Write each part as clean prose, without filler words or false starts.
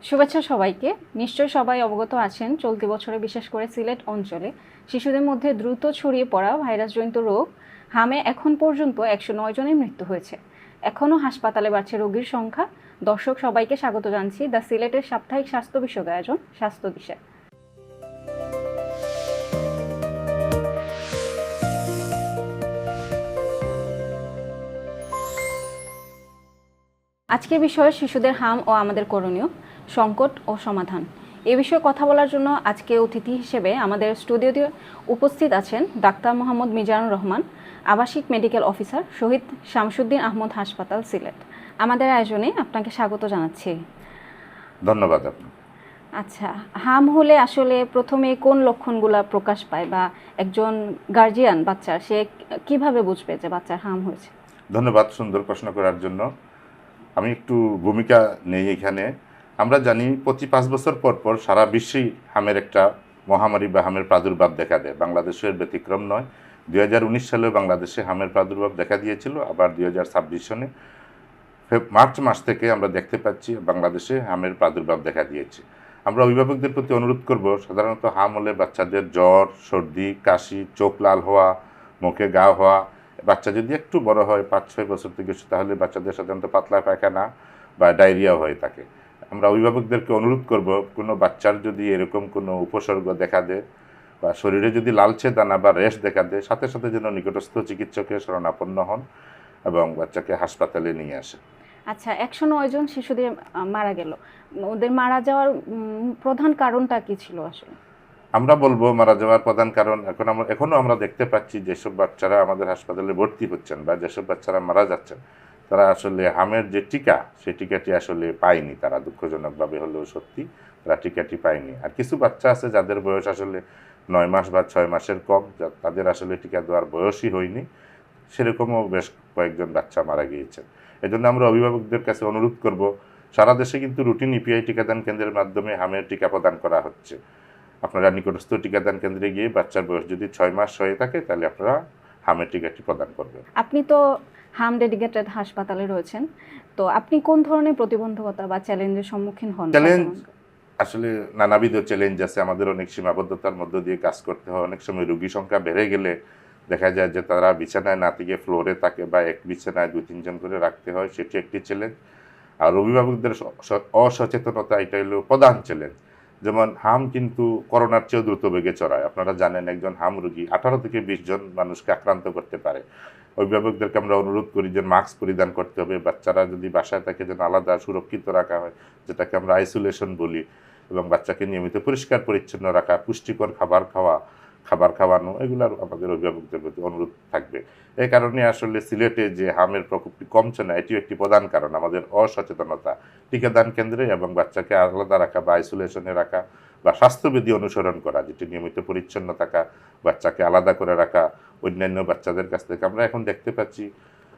শুভেচ্ছা সবাইকে। নিশ্চয়ই সবাই অবগত আছেন চলতি বছরে বিশেষ করে সিলেট অঞ্চলে শিশুদের মধ্যে দ্রুত ছড়িয়ে পড়া ভাইরাসজনিত রোগ হামে এখন পর্যন্ত ১০৯ জনের মৃত্যু হয়েছে। এখনও হাসপাতালে বাড়ছে রোগীর সংখ্যা। দর্শক সবাইকে স্বাগত জানাচ্ছি দ্য সিলেটের সাপ্তাহিক স্বাস্থ্য বিষয়ক আয়োজন স্বাস্থ্য দিশা। আজকের বিষয় শিশুদের হাম ও আমাদের করণীয়, সংকট ও সমাধান। এ বিষয়ে কথা বলার জন্য আজকে অতিথি হিসেবে আমাদের স্টুডিওতে উপস্থিত আছেন ডাক্তার মোহাম্মদ মিজানুর রহমান, আবাসিক মেডিকেল অফিসার, শহীদ শামসুদ্দিন আহমদ হাসপাতাল, সিলেট। আমাদের আয়োজনে আপনাকে স্বাগত জানাচ্ছি। ধন্যবাদ আপনাকে। আচ্ছা, হাম হলে আসলে প্রথমে কোন লক্ষণগুলো প্রকাশ পায় বা একজন গার্জিয়ান বাচ্চার সে কিভাবে বুঝবে যে বাচ্চার হাম হয়েছে? ধন্যবাদ সুন্দর প্রশ্ন করার জন্য। আমি একটু ভূমিকা নেই এখানে। আমরা জানি প্রতি 5 বছর পর পর সারা বিশ্বেই হামের একটা মহামারী বা হামের প্রাদুর্ভাব দেখা দেয়। বাংলাদেশের ব্যতিক্রম নয়। 2019 সালেও বাংলাদেশে হামের প্রাদুর্ভাব দেখা দিয়েছিল। আবার 2026 সনে মার্চ মাস থেকে আমরা দেখতে পাচ্ছি বাংলাদেশে হামের প্রাদুর্ভাব দেখা দিয়েছে। আমরা অভিভাবকদের প্রতি অনুরোধ করব, সাধারণত হাম হলে বাচ্চাদের জ্বর, সর্দি, কাশি, চোখ লাল হওয়া, মুখে ঘা হওয়া, বাচ্চা যদি একটু বড় হয় 5-6 বছর থেকে, তাহলে বাচ্চাদের সাধারণত পাতলা পায়খানা বা ডায়রিয়া হয়ে থাকে। আমরা অভিভাবকদেরকে অনুরোধ করব, কোনো বাচ্চার যদি এরকম কোনো উপসর্গ দেখা দেয় বা শরীরে যদি লালচে দানা বা র্যাশ দেখা দেয়, সাথে সাথে যেন নিকটস্থ চিকিৎসকের শরণাপন্ন হন এবং বাচ্চাকে হাসপাতালে নিয়ে আসে। আচ্ছা, ১০৯ জন শিশুদের মারা গেল। ওদের মারা যাওয়ার প্রধান কারণটা কি ছিল আসলে? আমরা বলবো মারা যাওয়ার প্রধান কারণ এখনো আমরা দেখতে পাচ্ছি যেসব বাচ্চারা আমাদের হাসপাতালে ভর্তি হচ্ছেন বা যেসব বাচ্চারা মারা যাচ্ছেন, তারা আসলে হামের যে টিকা, সেই টিকাটি আসলে পায়নি। তারা দুঃখজনকভাবে হলেও সত্যি তারা টিকাটি পায়নি। আর কিছু বাচ্চা আছে যাদের বয়স আসলে 9 মাস বা 6 মাসের কম, তাদের আসলে টিকা দেওয়ার বয়সই হয়নি। সেরকমও বেশ কয়েকজন বাচ্চা মারা গিয়েছেন। এজন্য আমরা অভিভাবকদের কাছে অনুরোধ করব, সারা দেশে কিন্তু রুটিন ইপিআই টিকাদান কেন্দ্রের মাধ্যমে হামের টিকা প্রদান করা হচ্ছে। আপনারা নিকটস্থ টিকাদান কেন্দ্রে গিয়ে বাচ্চার বয়স যদি 6 মাস হয়ে থাকে, তাহলে আপনারা হামের টিকাটি প্রদান করবেন। আপনি তো হাম ডেডিকেটেড হাসপাতালে রয়েছেন, তো আপনি কোন ধরনের প্রতিবন্ধকতা বা চ্যালেঞ্জের সম্মুখীন হন? চ্যালেঞ্জ আসলে নানাবিধ চ্যালেঞ্জ আছে। আমাদের অনেক সীমাবদ্ধতার মধ্য দিয়ে কাজ করতে হয়। অনেক সময় রোগী সংখ্যা বেড়ে গেলে দেখা যায় যে তারা বিছানায় না থেকে ফ্লোরে থাকে বা এক বিছানায় 2-3 জন করে রাখতে হয়, সেটি একটি চ্যালেঞ্জ। আর অভিভাবকদের অসচেতনতা, এটা হলো প্রধান চ্যালেঞ্জ। যেমন হাম কিন্তু করোনার চেয়েও দ্রুত বেগে ছড়ায়। আপনারা জানেন একজন হাম রোগী 18 থেকে 20 জন মানুষকে আক্রান্ত করতে পারে। অভিভাবকদেরকে আমরা অনুরোধ করি যে মাস্ক পরিধান করতে হবে। বাচ্চারা যদি বাসায় থাকে যেন আলাদা সুরক্ষিত রাখা হয়, যেটাকে আমরা আইসোলেশন বলি, এবং বাচ্চাকে নিয়মিত পরিষ্কার পরিচ্ছন্ন রাখা, পুষ্টিকর খাবার খাওয়ানো, এগুলো আমাদের অভিভাবকদের প্রতি অনুরোধ থাকবে। এই কারণে আসলে সিলেটে যে হামের প্রকোপটি কমছে না, এটিও একটি প্রধান কারণ আমাদের অসচেতনতা। টিকাদান কেন্দ্রে এবং বাচ্চাকে আলাদা রাখা বা আইসোলেশনে রাখা বা স্বাস্থ্যবিধি অনুসরণ করা, যেটি নিয়মিত পরিচ্ছন্ন থাকা, বাচ্চাকে আলাদা করে রাখা অন্যান্য বাচ্চাদের কাছ থেকে। আমরা এখন দেখতে পাচ্ছি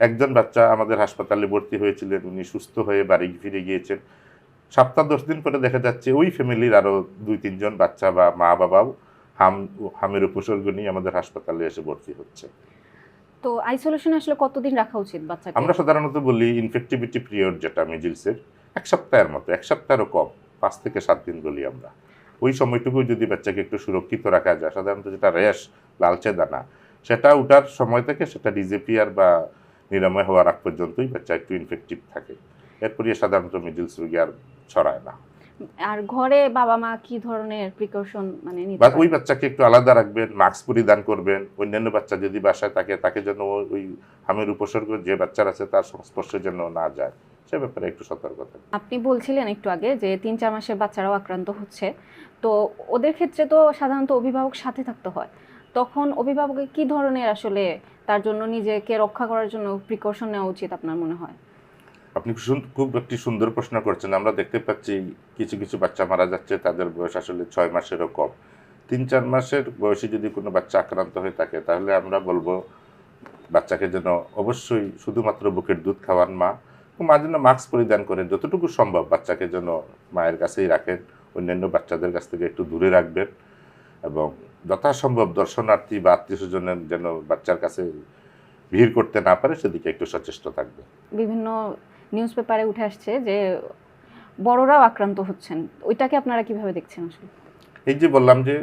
একজন বাচ্চা আমাদের হাসপাতালে ভর্তি হয়েছিলেন, উনি সুস্থ হয়ে বাড়ি ফিরে গিয়েছেন। সপ্তাহ 10 দিন পরে দেখা যাচ্ছে ওই ফ্যামিলির আরও 2-3 জন বাচ্চা বা মা বাবাও হামের উপসর্গ নিয়ে আমাদের হাসপাতালে এসে ভর্তি হচ্ছে। তো আইসোলেশনে আসলে কতদিন রাখা উচিত বাচ্চাকে? আমরা সাধারণত বলি ইনফেক্টিভিটি পিরিয়ড, যেটা মিজিলসের 1 সপ্তাহের মতো, 1 সপ্তাহেরও কম, 5 থেকে 7 দিন বলি আমরা। ওই সময়টুকু যদি বাচ্চাকে একটু সুরক্ষিত রাখা যায়, সাধারণত যেটা র্যাশ, লালচে দানা, সেটা ওঠার সময় থেকে সেটা ডিজেপিয়ার বা নিরাময় হওয়ার আগ পর্যন্তই বাচ্চা একটু ইনফেক্টিভ থাকে। এরপরই সাধারণত মিজিলস রোগী আর ছড়ায় না। আর ঘরে বাবা মা কি ধরনের প্রিকশন নিতে বা পারে? ওই বাচ্চাকে একটু আলাদা রাখবেন, মাস্ক পরিধান করবেন। অন্যান্য বাচ্চা যদি বাসায় থাকে, তাকে যেন ওই হামের উপসর্গ যে বাচ্চার আছে তার সংস্পর্শে যেন না যায়, সে ব্যাপারে একটু সতর্ক থাকবেন। আপনি বলছিলেন একটু আগে যে 3-4 মাসের বাচ্চারাও আক্রান্ত হচ্ছে, তো ওদের ক্ষেত্রে তো সাধারণত অভিভাবক সাথে থাকতে হয়। তখন অভিভাবকের কি ধরনের আসলে তার জন্য নিজেকে রক্ষা করার জন্য প্রিকশন নেওয়া উচিত আপনার মনে হয়? আপনি খুব একটি সুন্দর প্রশ্ন করছেন। আমরা দেখতে পাচ্ছি কিছু কিছু বাচ্চা মারা যাচ্ছে, তাদের বয়স আসলে 6 মাসেরও কম। 3-4 মাসের বয়সে যদি কোনো বাচ্চা আক্রান্ত হয়ে থাকে, তাহলে আমরা বলবো বাচ্চাকে যেন অবশ্যই শুধুমাত্র বুকের দুধ খাওয়ান মা, এবং মা যেন মাস্ক পরিধান করেন। যতটুকু সম্ভব বাচ্চাকে যেন মায়ের কাছেই রাখেন, অন্যান্য বাচ্চাদের কাছ থেকে একটু দূরে রাখবেন, এবং যথাসম্ভব দর্শনার্থী বা আত্মীয় স্বজনের যেন বাচ্চার কাছে ভিড় করতে না পারে, সেদিকে একটু সচেষ্ট থাকবে। বিভিন্ন নিউজ পেপারে উঠে আসছে যে বড়রাও আক্রান্ত হচ্ছেন, ওইটাকে আপনারা কিভাবে দেখছেন আসলে? এই যে বললাম যে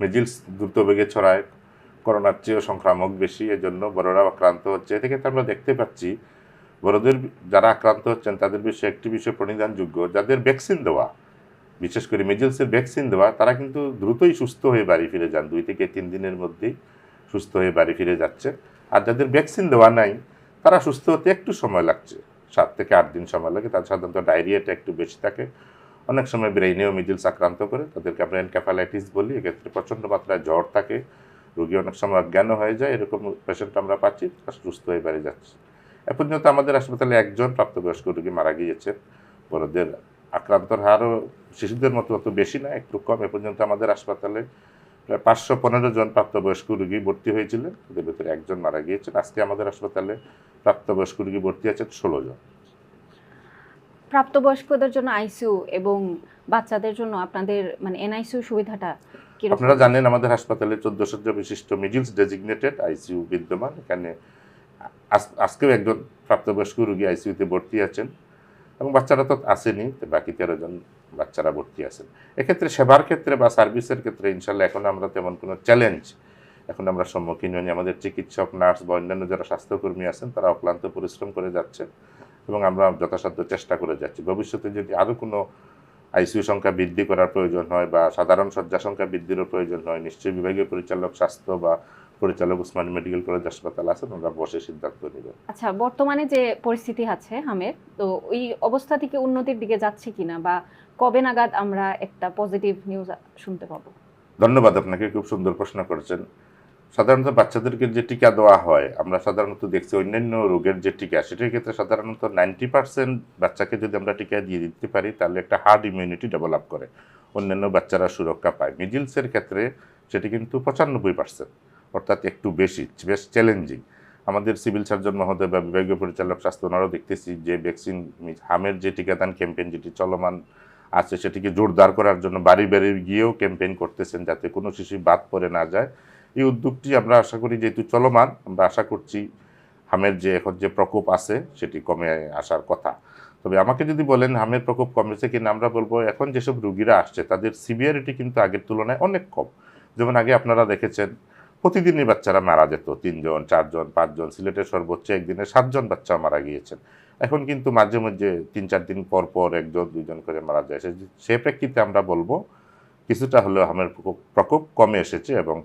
মিজিলস দ্রুত বেগে ছড়ায়, করোনার চেয়েও সংক্রামক বেশি, এজন্য বড়রাও আক্রান্ত হচ্ছে। এ থেকে আমরা দেখতে পাচ্ছি বড়দের যারা আক্রান্ত হচ্ছেন তাদের বিষয়ে একটি বিষয় প্রণিধানযোগ্য, যাদের ভ্যাকসিন দেওয়া, বিশেষ করে মিজেলসের ভ্যাকসিন দেওয়া, তারা কিন্তু দ্রুতই সুস্থ হয়ে বাড়ি ফিরে যান, 2 থেকে 3 দিনের মধ্যেই সুস্থ হয়ে বাড়ি ফিরে যাচ্ছে। আর যাদের ভ্যাকসিন দেওয়া নাই তারা সুস্থ হতে একটু সময় লাগছে, 7 থেকে 8 দিন সময় লাগে। তাদের সাধারণত ডায়রিয়াটা একটু বেশি থাকে, অনেক সময় ব্রেইনেও মিজেলস আক্রান্ত করে, তাদেরকে আমরা এনকেফালাইটিস বলি। এক্ষেত্রে প্রচণ্ড মাত্রায় জ্বর থাকে, রোগী অনেক সময় অজ্ঞান হয়ে যায়, এরকম পেশেন্ট আমরা পাচ্ছি, তারা সুস্থ হয়ে বাড়ি যাচ্ছে। এ পর্যন্ত আমাদের হাসপাতালে একজন প্রাপ্তবয়স্ক রোগী মারা গিয়েছে। বড়দের আক্রান্তর হারও শিশুদের মতো অত বেশি না, একটু কম। এ পর্যন্ত আমাদের হাসপাতালে প্রায় 515 জন প্রাপ্তবয়স্ক রোগী ভর্তি হয়েছিলেন, তাদের ভেতরে একজন মারা গিয়েছেন। আজকে আমাদের হাসপাতালে প্রাপ্তবয়স্ক রোগী ভর্তি আছেন 16 জন। প্রাপ্তবয়স্কদের জন্য আইসিইউ এবং বাচ্চাদের জন্য আপনাদের মানে এনআইসিইউ সুবিধাটা কিরকম? আপনারা জানেন আমাদের হাসপাতালে 14 শয্যা বিশিষ্ট মিডলস ডেজিগনেটেড আইসিইউ বিদ্যমান। এখানে আজকেও একজন প্রাপ্তবয়স্ক রোগী আইসিইউতে ভর্তি আছেন, এবং বাচ্চারা তো আসেনি, বাকি 13 জন বাচ্চারা ভর্তি আছেন। এক্ষেত্রে সেবার ক্ষেত্রে বা সার্ভিসের ক্ষেত্রে ইনশাল্লাহ এখন আমরা তেমন কোনো চ্যালেঞ্জ এখন আমরা সম্মুখীন হইনি। আমাদের চিকিৎসক, নার্স বা অন্যান্য যারা স্বাস্থ্যকর্মী আছেন তারা অক্লান্ত পরিশ্রম করে যাচ্ছে, এবং আমরা যথাসাধ্য চেষ্টা করে যাচ্ছি। ভবিষ্যতে যদি আরও কোনো আইসিইউ সংখ্যা বৃদ্ধি করার প্রয়োজন হয় বা সাধারণ শয্যা সংখ্যা বৃদ্ধিরও প্রয়োজন হয়, নিশ্চয়ই বিভাগীয় পরিচালক স্বাস্থ্য বা পরিচালক উসমানী মেডিকেল কলেজ হাসপাতাল আছেন, আমরা বসে সিদ্ধান্ত নেব। আচ্ছা, বর্তমানে যে পরিস্থিতি আছে হামের, তো ওই অবস্থা থেকে উন্নতির দিকে যাচ্ছে কিনা, বা কবে নাগাদ আমরা একটা পজিটিভ নিউজ শুনতে পাবো? ধন্যবাদ আপনাকে, খুব সুন্দর প্রশ্ন করেছেন। সাধারণত বাচ্চাদেরকে যে টিকা দেওয়া হয়, আমরা সাধারণত দেখছি অন্যান্য রোগের যে টিকা, সেটার ক্ষেত্রে সাধারণত 90% বাচ্চাকে যদি আমরা টিকা দিয়ে দিতে পারি তাহলে একটা হার্ড ইমিউনিটি ডেভেলপ করে, অন্যান্য বাচ্চারা সুরক্ষা পায়। মিজিলসের ক্ষেত্রে সেটি কিন্তু 95%, অর্থাৎ একটু বেশি, বেশ চ্যালেঞ্জিং। আমাদের সিভিল সার্জন মহোদয় বা বিভাগীয় পরিচালক স্বাস্থ্য, ওনারাও দেখতেছি যে ভ্যাকসিন হামের যে টিকাদান ক্যাম্পেইন যেটি চলমান আছে সেটিকে জোরদার করার জন্য বাড়ি বাড়ি গিয়েও ক্যাম্পেইন করতেছেন, যাতে কোনো শিশু বাদ পড়ে না যায়। এই উদ্যোগটি আমরা আশা করি যেহেতু চলমান, আমরা আশা করছি হামের যে এখন যে প্রকোপ আছে সেটি কমে আসার কথা। তবে আমাকে যদি বলেন হামের প্রকোপ কমেছে কিনা, আমরা বলবো এখন যেসব রুগীরা আসছে তাদের সিভিয়ারিটি কিন্তু আগের তুলনায় অনেক কম। যেমন আগে আপনারা দেখেছেন প্রতিদিনই বাচ্চারা মারা যেত, 3 জন 4 জন 5 জন, সিলেটের সর্বোচ্চ একদিনে 7 জন বাচ্চা মারা গিয়েছেন। এখন কিন্তু মাঝে মধ্যে 3-4 দিন পর পর 1 জন 2 জন করে মারা যায়। সে প্রেক্ষিতে আমরা বলবো কিছুটা হলেও হামের প্রকোপ কমে এসেছে, এবং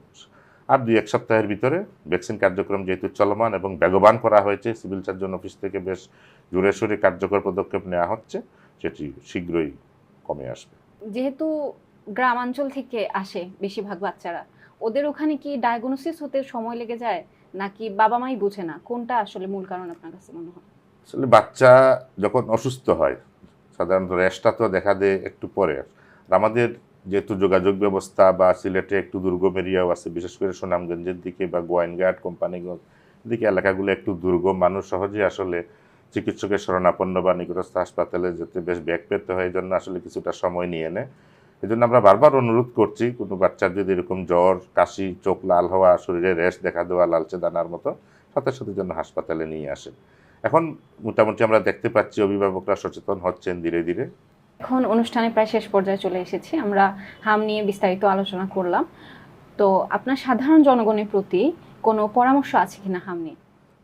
আর 2-1 সপ্তাহের ভিতরে ভ্যাকসিন কার্যক্রম যেহেতু চলমান এবং বেগবান করা হয়েছে, সিভিল সার্জন অফিস থেকে বেশ জোরে সোরে কার্যকর পদক্ষেপ নেওয়া হচ্ছে, সেটি শীঘ্রই কমে আসবে। যেহেতু গ্রামাঞ্চল থেকে আসে বেশিরভাগ বাচ্চারা, ওদের ওখানে কি ডায়াগনোসিস হতে সময় লেগে যায়, নাকি বাবা মাই বুঝে না? কোনটা আসলে মূল কারণ আপনার কাছে মনে হয়? আসলে বাচ্চা যখন অসুস্থ হয় সাধারণত র্যাশটা তো দেখা দেয় একটু পরে। আর আমাদের যেহেতু যোগাযোগ ব্যবস্থা বা সিলেটে একটু দুর্গম এরিয়াও আছে, বিশেষ করে সুনামগঞ্জের দিকে বা গোয়াইনঘাট, কোম্পানিগঞ্জ দিকে এলাকাগুলো একটু দুর্গম, মানুষ সহজে আসলে চিকিৎসকের শরণাপন্ন বা নিকটস্থ হাসপাতালে যেতে বেশ ব্যাগ পেতে হয়, এই জন্য আসলে কিছুটা সময় নিয়ে নেয়। এই জন্য আমরা বারবার অনুরোধ করছি, কোনো বাচ্চার যদি এরকম জ্বর, কাশি, চোখ লাল হওয়া, শরীরে র্যাশ দেখা দেওয়া লালচে দানার মতো, সাথে সাথে জন্য হাসপাতালে নিয়ে আসে। এখন মোটামুটি আমরা দেখতে পাচ্ছি অভিভাবকরা সচেতন হচ্ছেন ধীরে ধীরে। এখন অনুষ্ঠানে প্রায় শেষ পর্যায়ে চলে এসেছি, আমরা হাম নিয়ে বিস্তারিত আলোচনা করলাম। তো আপনার সাধারণ জনগণের প্রতি কোনো পরামর্শ আছে কিনা হাম নিয়ে?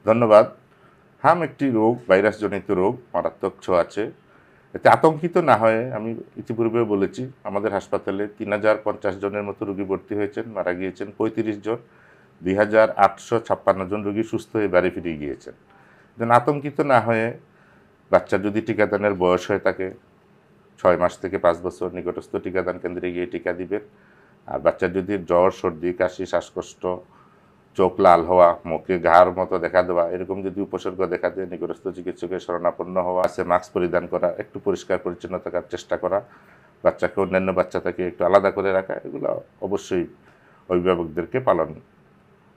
ধন্যবাদ। হাম একটি রোগ, ভাইরাসজনিত রোগ, মারাত্মক ছোঁয়াচে। এতে আতঙ্কিত না হয়ে, আমি ইতিপূর্বেও বলেছি আমাদের হাসপাতালে 3050 জনের মতো রোগী ভর্তি হয়েছেন, মারা গিয়েছেন 35 জন, 2856 জন রোগী সুস্থ হয়ে বাড়ি ফিরে গিয়েছেন। যেন আতঙ্কিত না হয়ে, বাচ্চার যদি টিকাদানের বয়স হয়ে থাকে 6 মাস থেকে 5 বছর, নিকটস্থ টিকাদান কেন্দ্রে গিয়ে টিকা দিবেন। আর বাচ্চার যদি জ্বর, সর্দি, কাশি, শ্বাসকষ্ট, চোখ লাল হওয়া, মুখে ঘাড় মতো দেখা দেওয়া, এরকম যদি উপসর্গ দেখা দেয়, নিকটস্থ চিকিৎসকের শরণাপন্ন হওয়া, আছে মাস্ক পরিধান করা, একটু পরিষ্কার পরিচ্ছন্ন থাকার চেষ্টা করা, বাচ্চাকে অন্যান্য বাচ্চা থেকে একটু আলাদা করে রাখা, এগুলো অবশ্যই অভিভাবকদেরকে পালন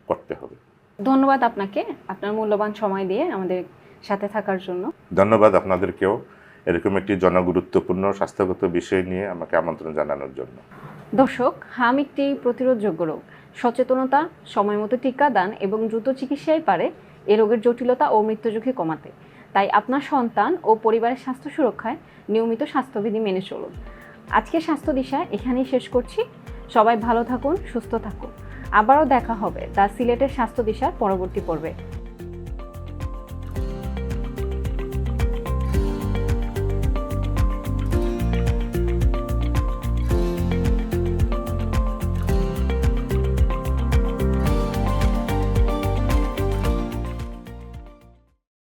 করতে হবে। ধন্যবাদ আপনাকে, আপনার মূল্যবান সময় দিয়ে আমাদের সাথে থাকার জন্য। ধন্যবাদ আপনাদেরকেও এরকম একটি জনগুরুত্বপূর্ণ স্বাস্থ্যগত বিষয় নিয়ে আমাকে আমন্ত্রণ জানানোর জন্য। দর্শক, হাম একটি প্রতিরোধযোগ্য রোগ। সচেতনতা, সময়মতো টিকাদান এবং দ্রুত চিকিৎসাই পারে এ রোগের জটিলতা ও মৃত্যু ঝুঁকি কমাতে। তাই আপনার সন্তান ও পরিবারের স্বাস্থ্য সুরক্ষায় নিয়মিত স্বাস্থ্যবিধি মেনে চলুন। আজকের স্বাস্থ্য দিশা এখানেই শেষ করছি। সবাই ভালো থাকুন, সুস্থ থাকুন। আবারও দেখা হবে দ্য সিলেটের স্বাস্থ্য দিশার পরবর্তী পর্বে।